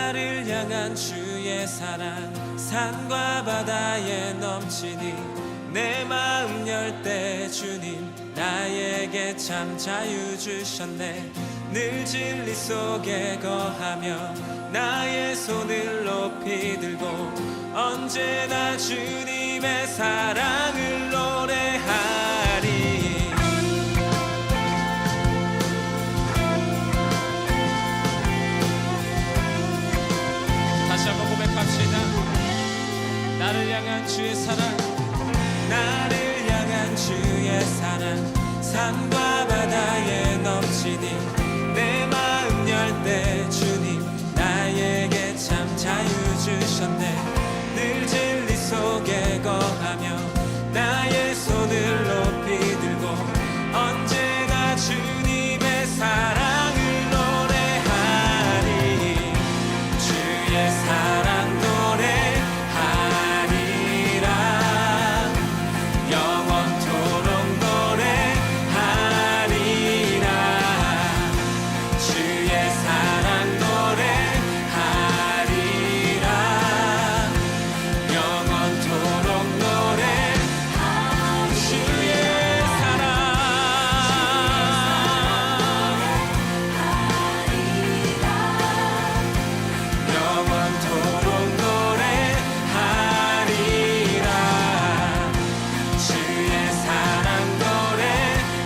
나를 향한 주의 사랑 산과 바다에 넘치니 내 마음 열 때 주님 나에게 참 자유 주셨네. 늘 진리 속에 거하며 나의 손을 높이 들고 언제나 주님의 사랑을 노래하리. 다시 한번 고백합시다. 나를 향한 주의 사랑, 나를 향한 주의 사랑 산과 바다에 넘치니 내 마음 열 때 주님 나에게 참 자유 주셨네. 늘 진리 속에 거하며 나의 손을 높이 들고 언제나 주님의 사랑을 노래하리. 주의 사랑 노래하리라. 영원토록 노래하리라. 주의 사랑 노래하리라. 영원토록 노래하리라. 주의 사랑 영원토록 노래하리라. 주의 사랑 노래하리라.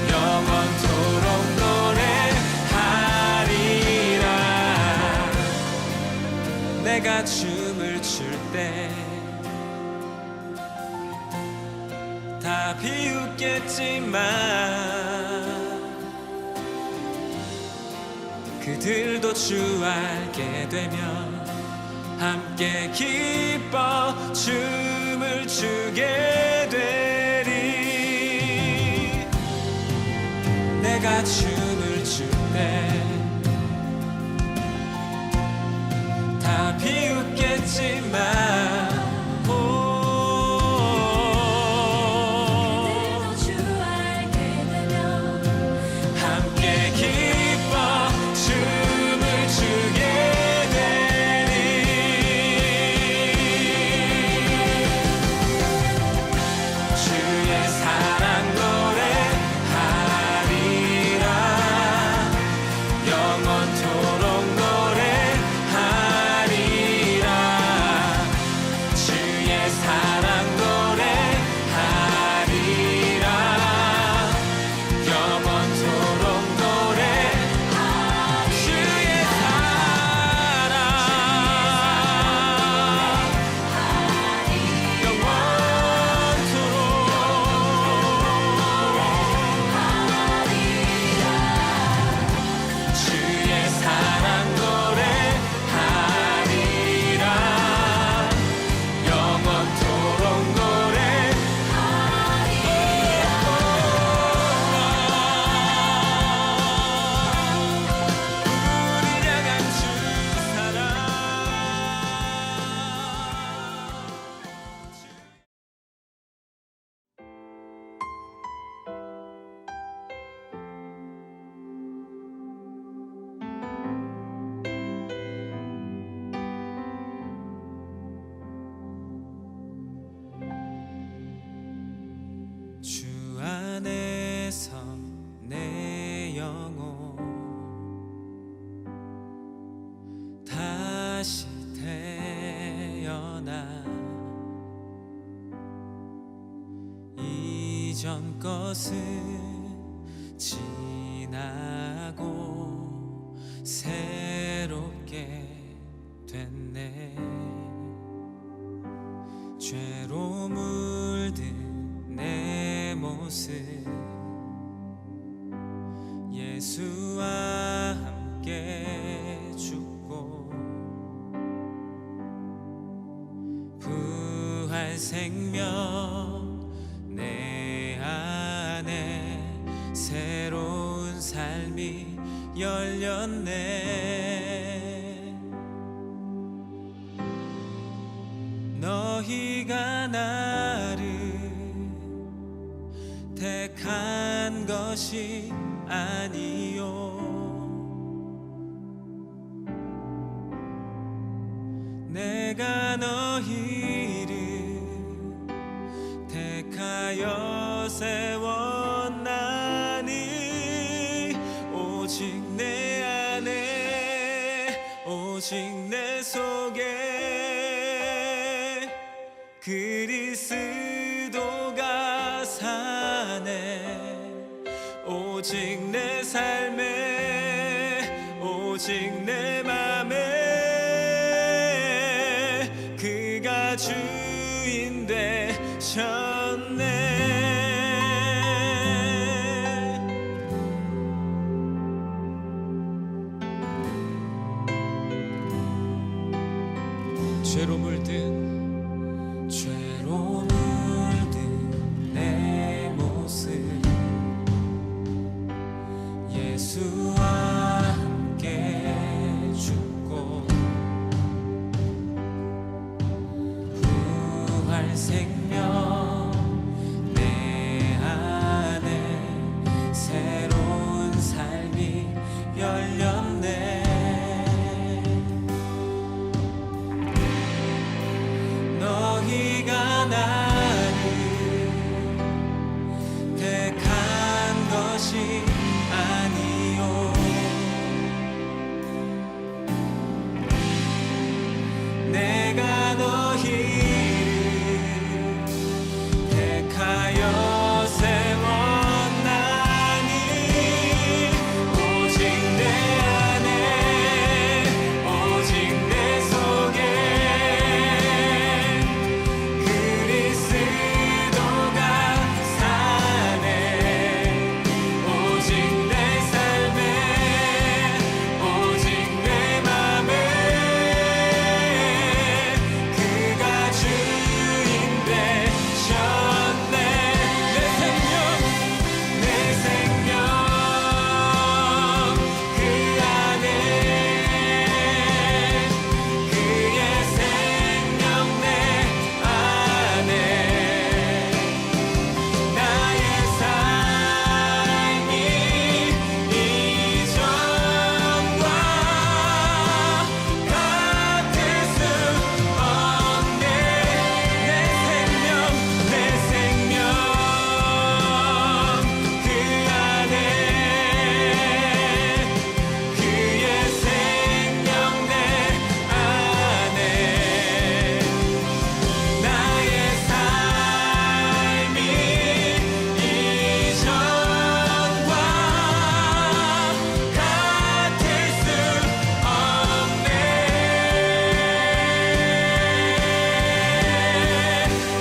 영원토록 노래하리라. 내가 춤을 출 때 다 비웃겠지만 그들도 주 알게 되면 함께 기뻐 춤을 추게 되리. 내가 춤을 출 때 다 비웃겠지만 함께 기뻐 춤을 추게 되리. 주의 사랑 노래하리라. 영원토록 노래하리라. 주의 사랑 노래하리라. 영원토록 노래하리라. 주의 사랑 영원토록 주의 사랑 노래하리라. 영원토록 우리 향한 주 사랑. 주 안에서 내 영혼 다시 태어나 이전 것은 지나고 새롭게 됐네. 죄로 물든 내 모습 예수와 함께 죽고 부활 생명 내 안에 새로운 삶이 열렸네. 너희가 나를 택한 것이 아니요 내가 너희를 택하여 세웠나니 오직 내 안에 오직 내 속에 그리스도가 사네 오직 내 삶에 오직 내 맘에 그가 주인 되셨네 죄로 물든 내 모습 예수와 함께 죽고 부활 생명 내 안에 새로운 삶이 열렸네 너희가 나를 택한 것이 아니요 내가 너희를 택하여 세웠나니 오직 내 안에 오직 내 속에 그리스도가 사네 오직 내 삶에 오직 내 맘에 그가 주인 되셨네 내 생명 그 안에 그의 생명 내 안에 나의 삶이 이전과 같을 수 없네 내 생명 그 안에 그의 생명 내 안에 나의 삶이 이전과 같을 수 없네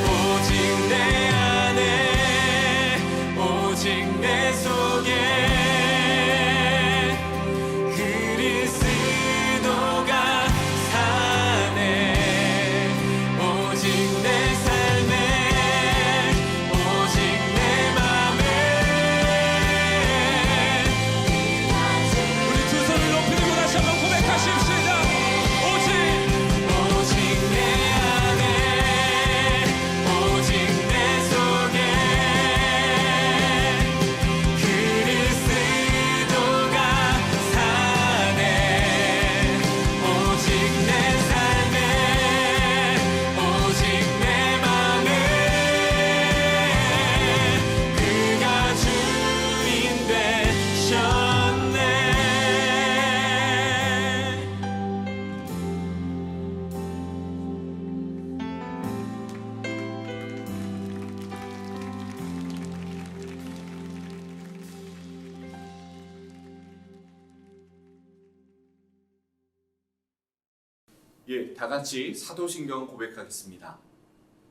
오직 내 안에 오직 내 속에 그리스도가 사네 오직 내 삶에 오직 내 맘에 우리 두 손을 높이 들고 다시 한번 고백하십시다 오직 내 안에 오직 내 속에 그리스도가 사네 오직 내 삶에 오직 내 맘에 그가 주인 되셨네 예, 다 같이 사도신경 고백하겠습니다.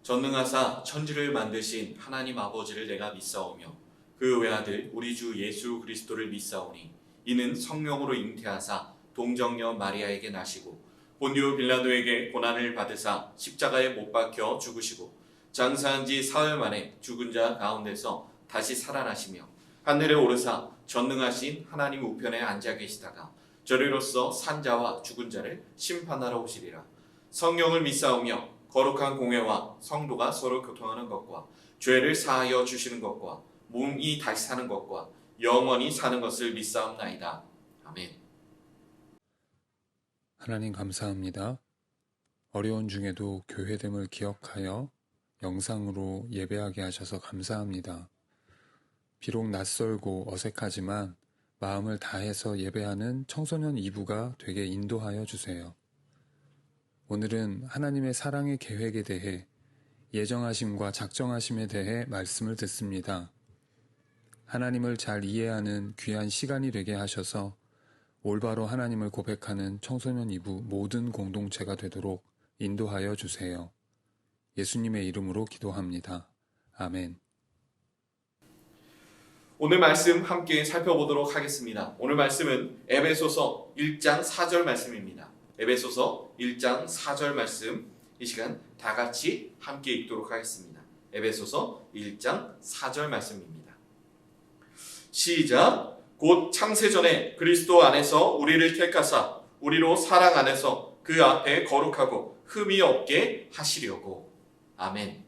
전능하사 천지를 만드신 하나님 아버지를 내가 믿사오며 그 외아들 우리 주 예수 그리스도를 믿사오니 이는 성령으로 잉태하사 동정녀 마리아에게 나시고 본디오 빌라도에게 고난을 받으사 십자가에 못 박혀 죽으시고 장사한 지 사흘 만에 죽은 자 가운데서 다시 살아나시며 하늘에 오르사 전능하신 하나님 우편에 앉아 계시다가 저리로서 산자와 죽은 자를 심판하러 오시리라. 성령을 믿사오며 거룩한 공회와 성도가 서로 교통하는 것과 죄를 사하여 주시는 것과 몸이 다시 사는 것과 영원히 사는 것을 믿사옵나이다. 아멘. 하나님 감사합니다. 어려운 중에도 교회됨을 기억하여 영상으로 예배하게 하셔서 감사합니다. 비록 낯설고 어색하지만 마음을 다해서 예배하는 청소년 2부가 되게 인도하여 주세요. 오늘은 하나님의 사랑의 계획에 대해 예정하심과 작정하심에 대해 말씀을 듣습니다. 하나님을 잘 이해하는 귀한 시간이 되게 하셔서 올바로 하나님을 고백하는 청소년 2부 모든 공동체가 되도록 인도하여 주세요. 예수님의 이름으로 기도합니다. 아멘. 오늘 말씀 함께 살펴보도록 하겠습니다. 오늘 말씀은 에베소서 1장 4절 말씀입니다. 에베소서 1장 4절 말씀, 이 시간 다 같이 함께 읽도록 하겠습니다. 에베소서 1장 4절 말씀입니다. 시작. 곧 창세전에 그리스도 안에서 우리를 택하사 우리로 사랑 안에서 그 앞에 거룩하고 흠이 없게 하시려고. 아멘.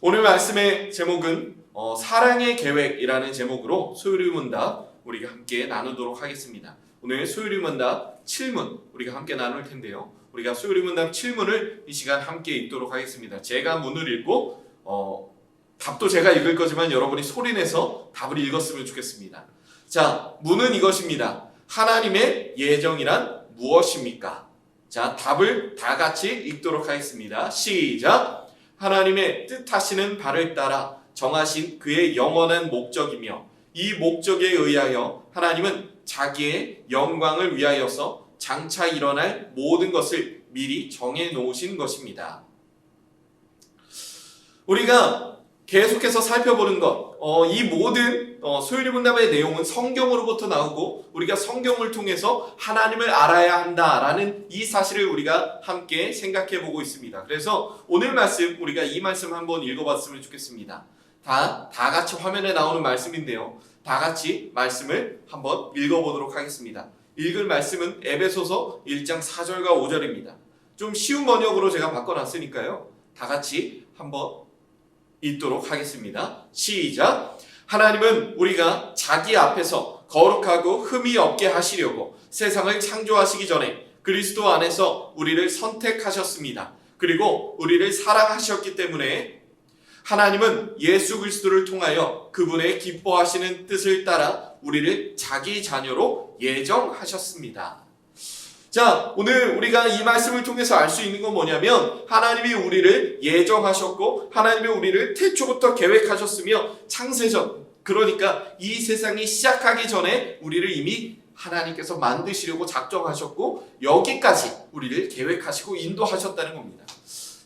오늘 말씀의 제목은 사랑의 계획이라는 제목으로 소요리문답 우리가 함께 나누도록 하겠습니다. 오늘 소요리문답 7문 우리가 함께 나눌 텐데요. 우리가 소요리문답 7문을 이 시간 함께 읽도록 하겠습니다. 제가 문을 읽고 답도 제가 읽을 거지만 여러분이 소리내서 답을 읽었으면 좋겠습니다. 자, 문은 이것입니다. 하나님의 예정이란 무엇입니까? 자, 답을 다 같이 읽도록 하겠습니다. 시작. 하나님의 뜻하시는 바를 따라 정하신 그의 영원한 목적이며 이 목적에 의하여 하나님은 자기의 영광을 위하여서 장차 일어날 모든 것을 미리 정해 놓으신 것입니다. 우리가 계속해서 살펴보는 것, 이 모든 소요리문답의 내용은 성경으로부터 나오고 우리가 성경을 통해서 하나님을 알아야 한다라는 이 사실을 우리가 함께 생각해 보고 있습니다. 그래서 오늘 말씀, 우리가 이 말씀 한번 읽어봤으면 좋겠습니다. 다 같이 화면에 나오는 말씀인데요. 다 같이 말씀을 한번 읽어보도록 하겠습니다. 읽을 말씀은 에베소서 1장 4절과 5절입니다. 좀 쉬운 번역으로 제가 바꿔놨으니까요. 다 같이 한번 읽도록 하겠습니다. 시작. 하나님은 우리가 자기 앞에서 거룩하고 흠이 없게 하시려고 세상을 창조하시기 전에 그리스도 안에서 우리를 선택하셨습니다. 그리고 우리를 사랑하셨기 때문에 하나님은 예수 그리스도를 통하여 그분의 기뻐하시는 뜻을 따라 우리를 자기 자녀로 예정하셨습니다. 자, 오늘 우리가 이 말씀을 통해서 알 수 있는 건 뭐냐면 하나님이 우리를 예정하셨고 하나님이 우리를 태초부터 계획하셨으며 창세전, 그러니까 이 세상이 시작하기 전에 우리를 이미 하나님께서 만드시려고 작정하셨고 여기까지 우리를 계획하시고 인도하셨다는 겁니다.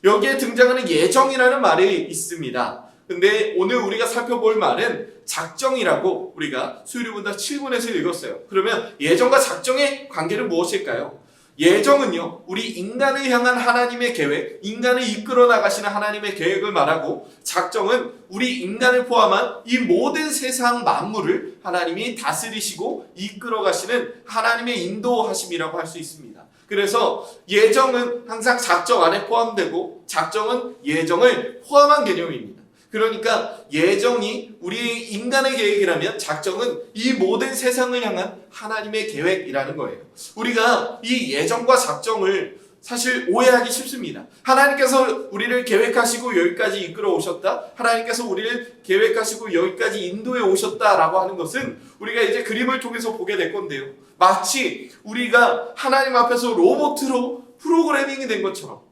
여기에 등장하는 예정이라는 말이 있습니다. 근데 오늘 우리가 살펴볼 말은 작정이라고 우리가 소요리문답 7문에서 읽었어요. 그러면 예정과 작정의 관계는 무엇일까요? 예정은요, 우리 인간을 향한 하나님의 계획, 인간을 이끌어 나가시는 하나님의 계획을 말하고, 작정은 우리 인간을 포함한 이 모든 세상 만물을 하나님이 다스리시고 이끌어 가시는 하나님의 인도하심이라고 할 수 있습니다. 그래서 예정은 항상 작정 안에 포함되고 작정은 예정을 포함한 개념입니다. 그러니까 예정이 우리 인간의 계획이라면 작정은 이 모든 세상을 향한 하나님의 계획이라는 거예요. 우리가 이 예정과 작정을 사실 오해하기 쉽습니다. 하나님께서 우리를 계획하시고 여기까지 이끌어 오셨다, 하나님께서 우리를 계획하시고 여기까지 인도해 오셨다라고 하는 것은 우리가 이제 그림을 통해서 보게 될 건데요, 마치 우리가 하나님 앞에서 로봇으로 프로그래밍이 된 것처럼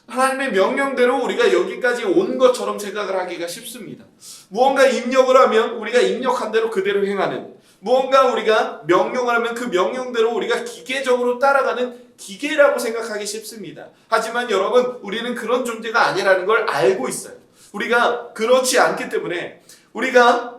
하나님의 명령대로 우리가 여기까지 온 것처럼 생각을 하기가 쉽습니다. 무언가 입력을 하면 우리가 입력한 대로 그대로 행하는, 무언가 우리가 명령을 하면 그 명령대로 우리가 기계적으로 따라가는 기계라고 생각하기 쉽습니다. 하지만 여러분, 우리는 그런 존재가 아니라는 걸 알고 있어요. 우리가 그렇지 않기 때문에 우리가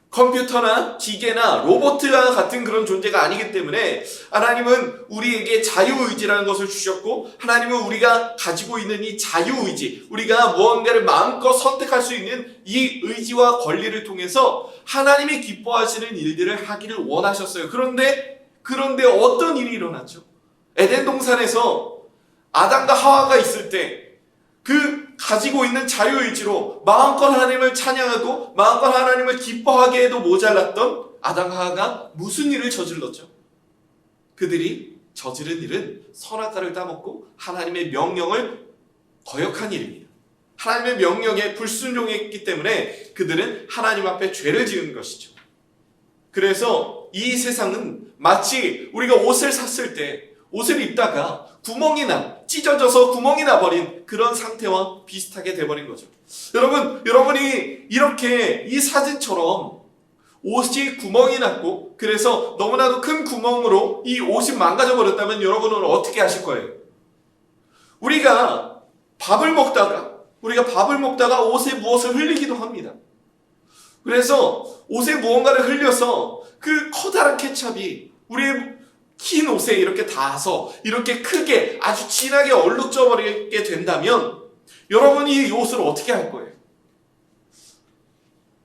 컴퓨터나 기계나 로봇과 같은 그런 존재가 아니기 때문에 하나님은 우리에게 자유의지라는 것을 주셨고, 하나님은 우리가 가지고 있는 이 자유의지, 우리가 무언가를 마음껏 선택할 수 있는 이 의지와 권리를 통해서 하나님이 기뻐하시는 일들을 하기를 원하셨어요. 그런데 어떤 일이 일어났죠? 에덴 동산에서 아담과 하와가 있을 때 그 가지고 있는 자유의지로 마음껏 하나님을 찬양하고 마음껏 하나님을 기뻐하게 해도 모자랐던 아담과 하와가 무슨 일을 저질렀죠? 그들이 저지른 일은 선악과를 따먹고 하나님의 명령을 거역한 일입니다. 하나님의 명령에 불순종했기 때문에 그들은 하나님 앞에 죄를 지은 것이죠. 그래서 이 세상은 마치 우리가 옷을 샀을 때 옷을 입다가 구멍이 나, 찢어져서 구멍이 나버린 그런 상태와 비슷하게 돼버린 거죠. 여러분이 이렇게 이 사진처럼 옷이 구멍이 났고 그래서 너무나도 큰 구멍으로 이 옷이 망가져 버렸다면 여러분은 어떻게 하실 거예요? 우리가 밥을 먹다가 옷에 무엇을 흘리기도 합니다. 그래서 옷에 무언가를 흘려서 그 커다란 케첩이 우리의 흰 옷에 이렇게 닿아서 이렇게 크게 아주 진하게 얼룩져 버리게 된다면 여러분이 이 옷을 어떻게 할 거예요?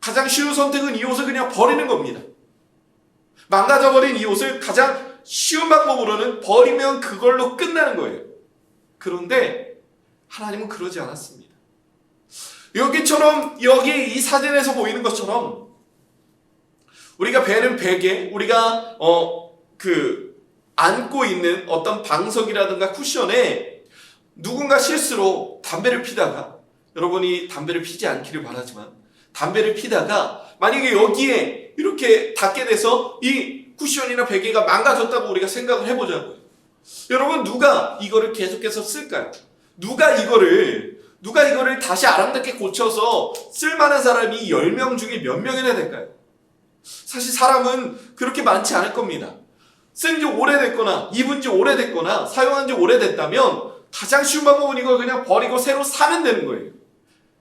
가장 쉬운 선택은 이 옷을 그냥 버리는 겁니다. 망가져버린 이 옷을 가장 쉬운 방법으로는 버리면 그걸로 끝나는 거예요. 그런데 하나님은 그러지 않았습니다. 여기 이 사진에서 보이는 것처럼 우리가 베는 베개, 우리가 안고 있는 어떤 방석이라든가 쿠션에 누군가 실수로 담배를 피다가, 여러분이 담배를 피지 않기를 바라지만 담배를 피다가 만약에 여기에 이렇게 닿게 돼서 이 쿠션이나 베개가 망가졌다고 우리가 생각을 해보자고요. 여러분, 누가 이거를 계속해서 쓸까요? 누가 이거를 다시 아름답게 고쳐서 쓸만한 사람이 10명 중에 몇 명이나 될까요? 사실 사람은 그렇게 많지 않을 겁니다. 쓴 지 오래됐거나 입은 지 오래됐거나 사용한 지 오래됐다면 가장 쉬운 방법은 이걸 그냥 버리고 새로 사면 되는 거예요.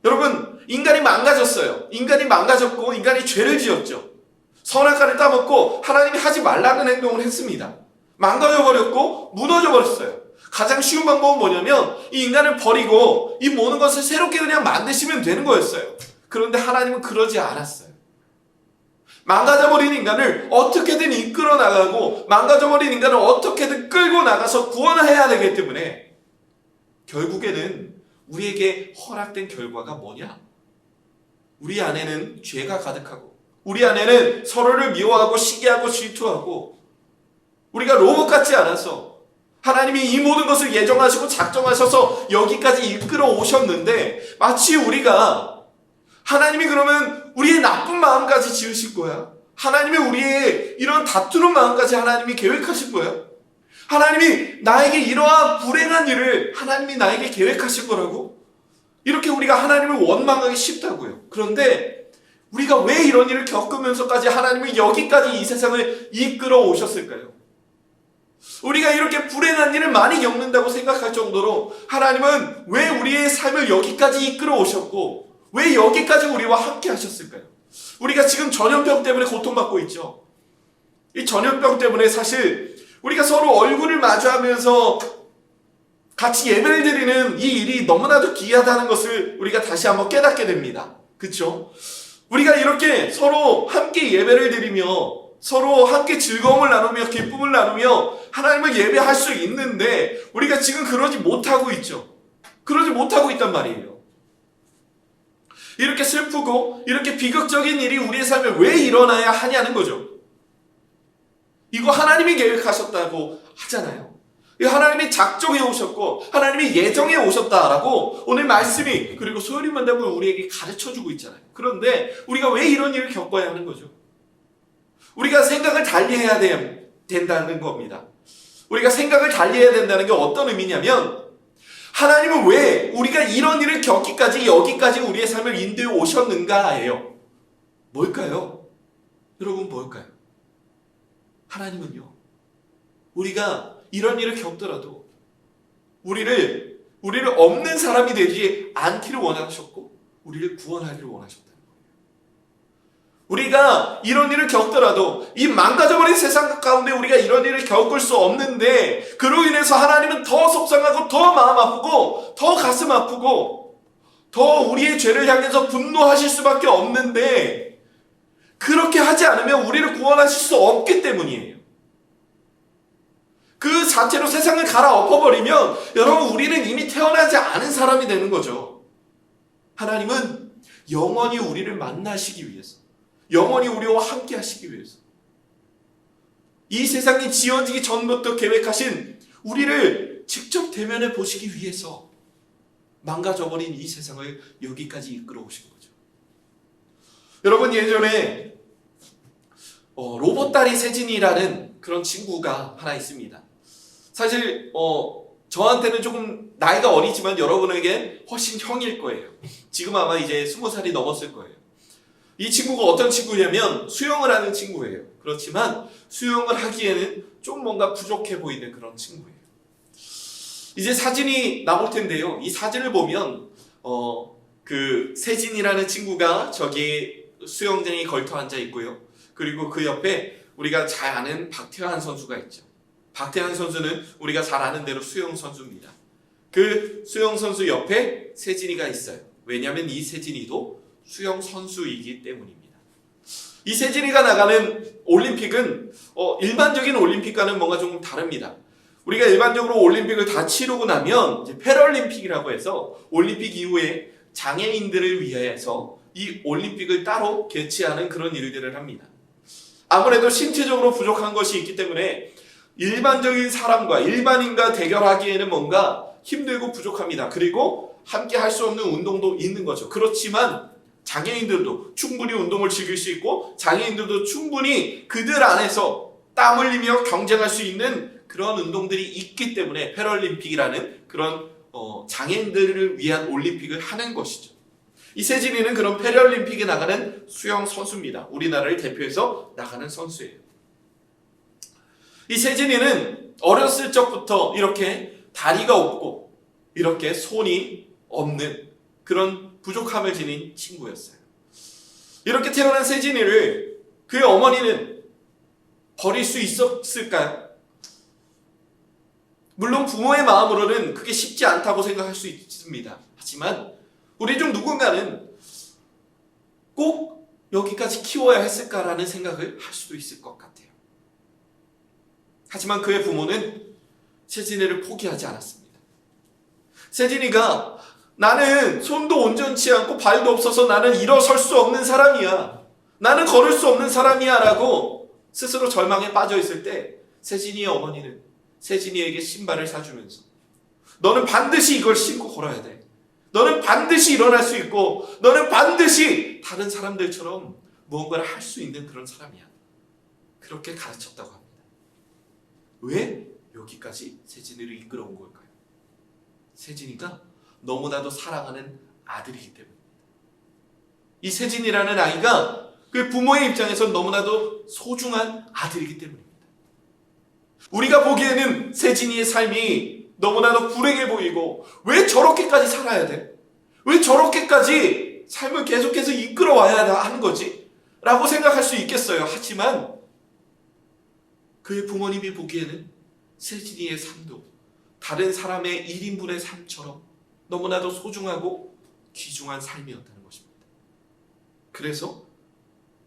여러분, 인간이 망가졌어요. 인간이 망가졌고 인간이 죄를 지었죠. 선악과를 따먹고 하나님이 하지 말라는 행동을 했습니다. 망가져버렸고 무너져버렸어요. 가장 쉬운 방법은 뭐냐면 이 인간을 버리고 이 모든 것을 새롭게 그냥 만드시면 되는 거였어요. 그런데 하나님은 그러지 않았어요. 망가져버린 인간을 어떻게든 이끌어 나가고 망가져버린 인간을 어떻게든 끌고 나가서 구원해야 되기 때문에 결국에는 우리에게 허락된 결과가 뭐냐? 우리 안에는 죄가 가득하고 우리 안에는 서로를 미워하고 시기하고 질투하고 우리가 로봇 같지 않아서 하나님이 이 모든 것을 예정하시고 작정하셔서 여기까지 이끌어 오셨는데 마치 우리가 하나님이 그러면 우리의 나쁜 마음까지 지으실 거야? 하나님이 우리의 이런 다투는 마음까지 하나님이 계획하실 거야? 하나님이 나에게 이러한 불행한 일을 하나님이 나에게 계획하실 거라고? 이렇게 우리가 하나님을 원망하기 쉽다고요. 그런데 우리가 왜 이런 일을 겪으면서까지 하나님이 여기까지 이 세상을 이끌어 오셨을까요? 우리가 이렇게 불행한 일을 많이 겪는다고 생각할 정도로 하나님은 왜 우리의 삶을 여기까지 이끌어 오셨고 왜 여기까지 우리와 함께 하셨을까요? 우리가 지금 전염병 때문에 고통받고 있죠. 이 전염병 때문에 사실 우리가 서로 얼굴을 마주하면서 같이 예배를 드리는 이 일이 너무나도 귀하다는 것을 우리가 다시 한번 깨닫게 됩니다. 그렇죠? 우리가 이렇게 서로 함께 예배를 드리며 서로 함께 즐거움을 나누며 기쁨을 나누며 하나님을 예배할 수 있는데 우리가 지금 그러지 못하고 있죠. 그러지 못하고 있단 말이에요. 이렇게 슬프고 이렇게 비극적인 일이 우리의 삶에 왜 일어나야 하냐는 거죠. 이거 하나님이 계획하셨다고 하잖아요. 하나님이 작정해 오셨고 하나님이 예정해 오셨다라고 오늘 말씀이 그리고 소요리 만담을 우리에게 가르쳐주고 있잖아요. 그런데 우리가 왜 이런 일을 겪어야 하는 거죠? 우리가 생각을 달리해야 된다는 겁니다. 우리가 생각을 달리해야 된다는 게 어떤 의미냐면 하나님은 왜 우리가 이런 일을 겪기까지 여기까지 우리의 삶을 인도해 오셨는가예요. 뭘까요? 여러분, 뭘까요? 하나님은요, 우리가 이런 일을 겪더라도 우리를 없는 사람이 되지 않기를 원하셨고 우리를 구원하기를 원하셨다는 거예요. 우리가 이런 일을 겪더라도 이 망가져버린 세상 가운데 우리가 이런 일을 겪을 수 없는데 그로 인해서 하나님은 더 속상하고 더 마음 아프고 더 가슴 아프고 더 우리의 죄를 향해서 분노하실 수밖에 없는데 그렇게 하지 않으면 우리를 구원하실 수 없기 때문이에요. 그 자체로 세상을 갈아엎어버리면 여러분 우리는 이미 태어나지 않은 사람이 되는 거죠. 하나님은 영원히 우리를 만나시기 위해서 영원히 우리와 함께 하시기 위해서 이 세상이 지어지기 전부터 계획하신 우리를 직접 대면해 보시기 위해서 망가져버린 이 세상을 여기까지 이끌어 오신 거죠. 여러분, 예전에 로봇다리 세진이라는 그런 친구가 하나 있습니다. 사실 저한테는 조금 나이가 어리지만 여러분에게 훨씬 형일 거예요. 지금 아마 이제 20살이 넘었을 거예요. 이 친구가 어떤 친구냐면 수영을 하는 친구예요. 그렇지만 수영을 하기에는 좀 뭔가 부족해 보이는 그런 친구예요. 이제 사진이 나올 텐데요. 이 사진을 보면 그 세진이라는 친구가 저기 수영장에 걸터 앉아 있고요. 그리고 그 옆에 우리가 잘 아는 박태환 선수가 있죠. 박태환 선수는 우리가 잘 아는 대로 수영 선수입니다. 그 수영 선수 옆에 세진이가 있어요. 왜냐하면 이 세진이도 수영 선수이기 때문입니다. 이 세진이가 나가는 올림픽은 일반적인 올림픽과는 뭔가 좀 다릅니다. 우리가 일반적으로 올림픽을 다 치르고 나면 이제 패럴림픽이라고 해서 올림픽 이후에 장애인들을 위해서 이 올림픽을 따로 개최하는 그런 일들을 합니다. 아무래도 신체적으로 부족한 것이 있기 때문에 일반적인 사람과 일반인과 대결하기에는 뭔가 힘들고 부족합니다. 그리고 함께 할 수 없는 운동도 있는 거죠. 그렇지만 장애인들도 충분히 운동을 즐길 수 있고 장애인들도 충분히 그들 안에서 땀 흘리며 경쟁할 수 있는 그런 운동들이 있기 때문에 패럴림픽이라는 그런 장애인들을 위한 올림픽을 하는 것이죠. 이 세진이는 그런 패럴림픽에 나가는 수영 선수입니다. 우리나라를 대표해서 나가는 선수예요. 이 세진이는 어렸을 적부터 이렇게 다리가 없고 이렇게 손이 없는 그런 부족함을 지닌 친구였어요. 이렇게 태어난 세진이를 그의 어머니는 버릴 수 있었을까요? 물론 부모의 마음으로는 그게 쉽지 않다고 생각할 수 있습니다. 하지만 우리 중 누군가는 꼭 여기까지 키워야 했을까라는 생각을 할 수도 있을 것 같아요. 하지만 그의 부모는 세진이를 포기하지 않았습니다. 세진이가 나는 손도 온전치 않고 발도 없어서 나는 일어설 수 없는 사람이야. 나는 걸을 수 없는 사람이야 라고 스스로 절망에 빠져 있을 때 세진이의 어머니는 세진이에게 신발을 사주면서 너는 반드시 이걸 신고 걸어야 돼. 너는 반드시 일어날 수 있고 너는 반드시 다른 사람들처럼 무언가를 할 수 있는 그런 사람이야. 그렇게 가르쳤다고 합니다. 왜 여기까지 세진이를 이끌어온 걸까요? 세진이가 너무나도 사랑하는 아들이기 때문입니다. 이 세진이라는 아이가 그 부모의 입장에서 너무나도 소중한 아들이기 때문입니다. 우리가 보기에는 세진이의 삶이 너무나도 불행해 보이고 왜 저렇게까지 살아야 돼? 왜 저렇게까지 삶을 계속해서 이끌어와야 하는 거지? 라고 생각할 수 있겠어요. 하지만 그의 부모님이 보기에는 세진이의 삶도 다른 사람의 1인분의 삶처럼 너무나도 소중하고 귀중한 삶이었다는 것입니다. 그래서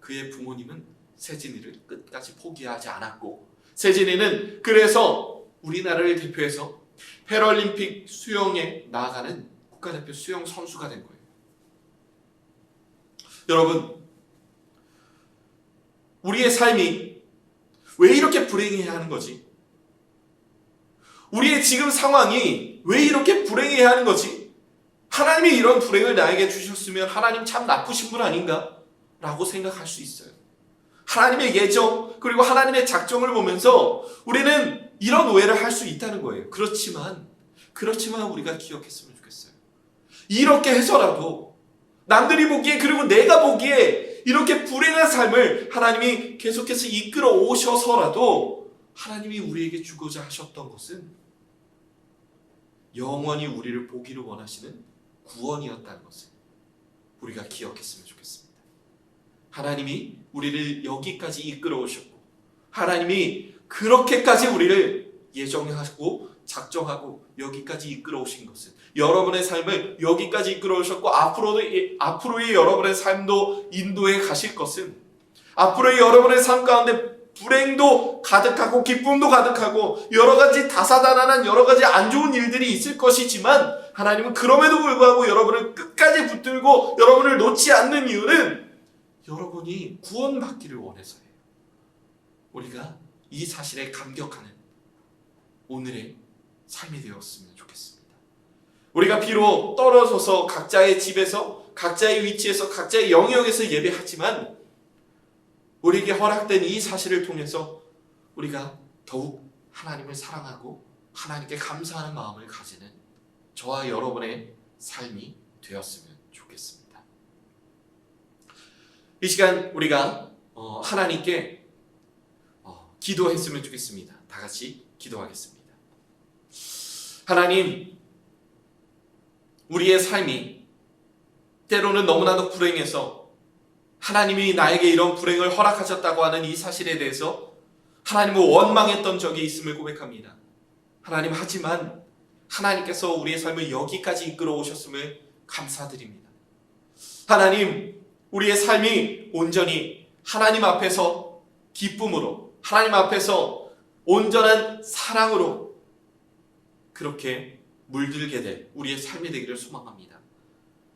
그의 부모님은 세진이를 끝까지 포기하지 않았고 세진이는 그래서 우리나라를 대표해서 패럴림픽 수영에 나아가는 국가대표 수영 선수가 된 거예요. 여러분, 우리의 삶이 왜 이렇게 불행해야 하는 거지? 우리의 지금 상황이 왜 이렇게 불행해야 하는 거지? 하나님이 이런 불행을 나에게 주셨으면 하나님 참 나쁘신 분 아닌가? 라고 생각할 수 있어요. 하나님의 예정 그리고 하나님의 작정을 보면서 우리는 이런 오해를 할 수 있다는 거예요. 그렇지만 우리가 기억했으면 좋겠어요. 이렇게 해서라도 남들이 보기에 그리고 내가 보기에 이렇게 불행한 삶을 하나님이 계속해서 이끌어 오셔서라도 하나님이 우리에게 주고자 하셨던 것은 영원히 우리를 보기를 원하시는 구원이었다는 것을 우리가 기억했으면 좋겠습니다. 하나님이 우리를 여기까지 이끌어 오셨고 하나님이 그렇게까지 우리를 예정하고 작정하고 여기까지 이끌어 오신 것은 여러분의 삶을 여기까지 이끌어 오셨고 앞으로의 여러분의 삶도 인도해 가실 것은 앞으로의 여러분의 삶 가운데 불행도 가득하고 기쁨도 가득하고 여러 가지 다사다난한 여러 가지 안 좋은 일들이 있을 것이지만 하나님은 그럼에도 불구하고 여러분을 끝까지 붙들고 여러분을 놓지 않는 이유는 여러분이 구원받기를 원해서예요. 우리가 이 사실에 감격하는 오늘의 삶이 되었으면 좋겠습니다. 우리가 비록 떨어져서 각자의 집에서 각자의 위치에서 각자의 영역에서 예배하지만 우리에게 허락된 이 사실을 통해서 우리가 더욱 하나님을 사랑하고 하나님께 감사하는 마음을 가지는 저와 여러분의 삶이 되었으면 좋겠습니다. 이 시간 우리가 하나님께 기도했으면 좋겠습니다. 다 같이 기도하겠습니다. 하나님, 우리의 삶이 때로는 너무나도 불행해서 하나님이 나에게 이런 불행을 허락하셨다고 하는 이 사실에 대해서 하나님을 원망했던 적이 있음을 고백합니다. 하나님, 하지만 하나님께서 우리의 삶을 여기까지 이끌어 오셨음을 감사드립니다. 하나님, 우리의 삶이 온전히 하나님 앞에서 기쁨으로, 하나님 앞에서 온전한 사랑으로 그렇게 물들게 될 우리의 삶이 되기를 소망합니다.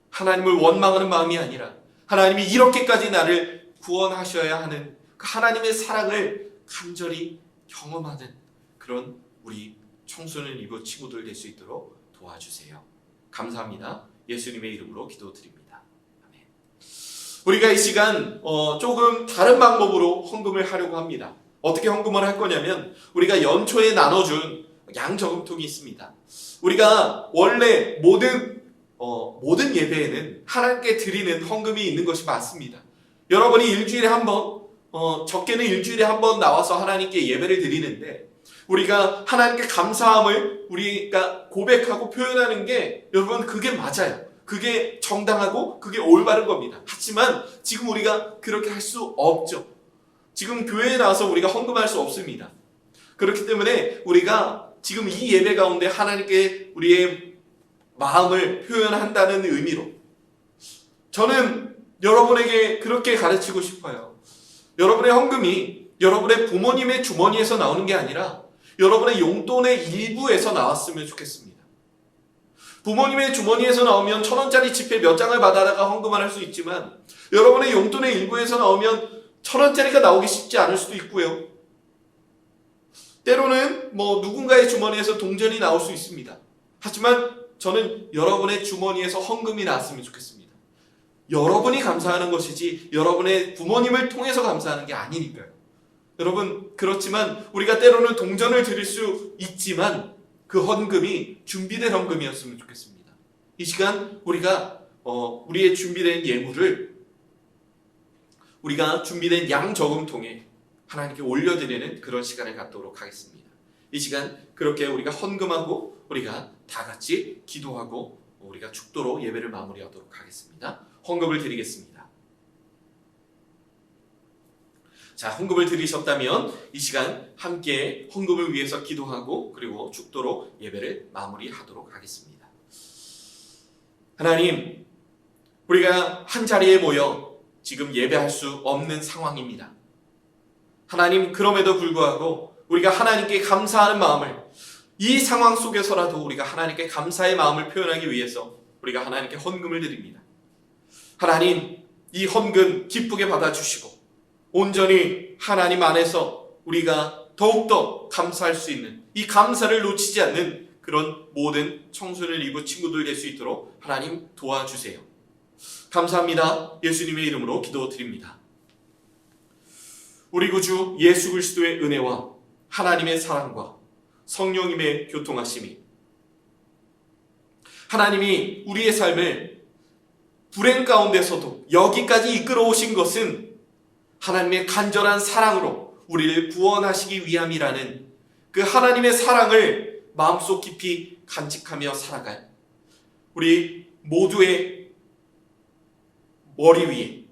하나님을 원망하는 마음이 아니라 하나님이 이렇게까지 나를 구원하셔야 하는 그 하나님의 사랑을 간절히 경험하는 그런 우리 청소년 이브 친구들 될 수 있도록 도와주세요. 감사합니다. 예수님의 이름으로 기도드립니다. 아멘. 우리가 이 시간 조금 다른 방법으로 헌금을 하려고 합니다. 어떻게 헌금을 할 거냐면 우리가 연초에 나눠준 양저금통이 있습니다. 우리가 원래 모든 예배에는 하나님께 드리는 헌금이 있는 것이 맞습니다. 여러분이 일주일에 한 번, 적게는 일주일에 한 번 나와서 하나님께 예배를 드리는데 우리가 하나님께 감사함을 우리가 고백하고 표현하는 게 여러분 그게 맞아요. 그게 정당하고 그게 올바른 겁니다. 하지만 지금 우리가 그렇게 할 수 없죠. 지금 교회에 나와서 우리가 헌금할 수 없습니다. 그렇기 때문에 우리가 지금 이 예배 가운데 하나님께 우리의 마음을 표현한다는 의미로 저는 여러분에게 그렇게 가르치고 싶어요. 여러분의 헌금이 여러분의 부모님의 주머니에서 나오는 게 아니라 여러분의 용돈의 일부에서 나왔으면 좋겠습니다. 부모님의 주머니에서 나오면 1,000원짜리 지폐 몇 장을 받아다가 헌금을 할 수 있지만 여러분의 용돈의 일부에서 나오면 1,000원짜리가 나오기 쉽지 않을 수도 있고요. 때로는 누군가의 주머니에서 동전이 나올 수 있습니다. 하지만 저는 여러분의 주머니에서 헌금이 나왔으면 좋겠습니다. 여러분이 감사하는 것이지 여러분의 부모님을 통해서 감사하는 게 아니니까요. 여러분, 그렇지만 우리가 때로는 동전을 드릴 수 있지만 그 헌금이 준비된 헌금이었으면 좋겠습니다. 이 시간 우리가 우리의 준비된 예물을 우리가 준비된 양저금통에 하나님께 올려드리는 그런 시간을 갖도록 하겠습니다. 이 시간 그렇게 우리가 헌금하고 우리가 다 같이 기도하고 우리가 축도로 예배를 마무리하도록 하겠습니다. 헌금을 드리겠습니다. 자, 헌금을 드리셨다면 이 시간 함께 헌금을 위해서 기도하고 그리고 축도로 예배를 마무리하도록 하겠습니다. 하나님, 우리가 한 자리에 모여 지금 예배할 수 없는 상황입니다. 하나님, 그럼에도 불구하고 우리가 하나님께 감사하는 마음을 이 상황 속에서라도 우리가 하나님께 감사의 마음을 표현하기 위해서 우리가 하나님께 헌금을 드립니다. 하나님, 이 헌금 기쁘게 받아주시고 온전히 하나님 안에서 우리가 더욱더 감사할 수 있는 이 감사를 놓치지 않는 그런 모든 청소년 이브 친구들 될 수 있도록 하나님 도와주세요. 감사합니다. 예수님의 이름으로 기도드립니다. 우리 구주 예수 그리스도의 은혜와 하나님의 사랑과 성령님의 교통하심이 하나님이 우리의 삶을 불행 가운데서도 여기까지 이끌어 오신 것은 하나님의 간절한 사랑으로 우리를 구원하시기 위함이라는 그 하나님의 사랑을 마음속 깊이 간직하며 살아갈 우리 모두의 머리 위에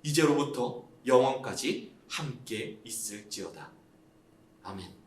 이제로부터 영원까지 함께 있을지어다. 아멘.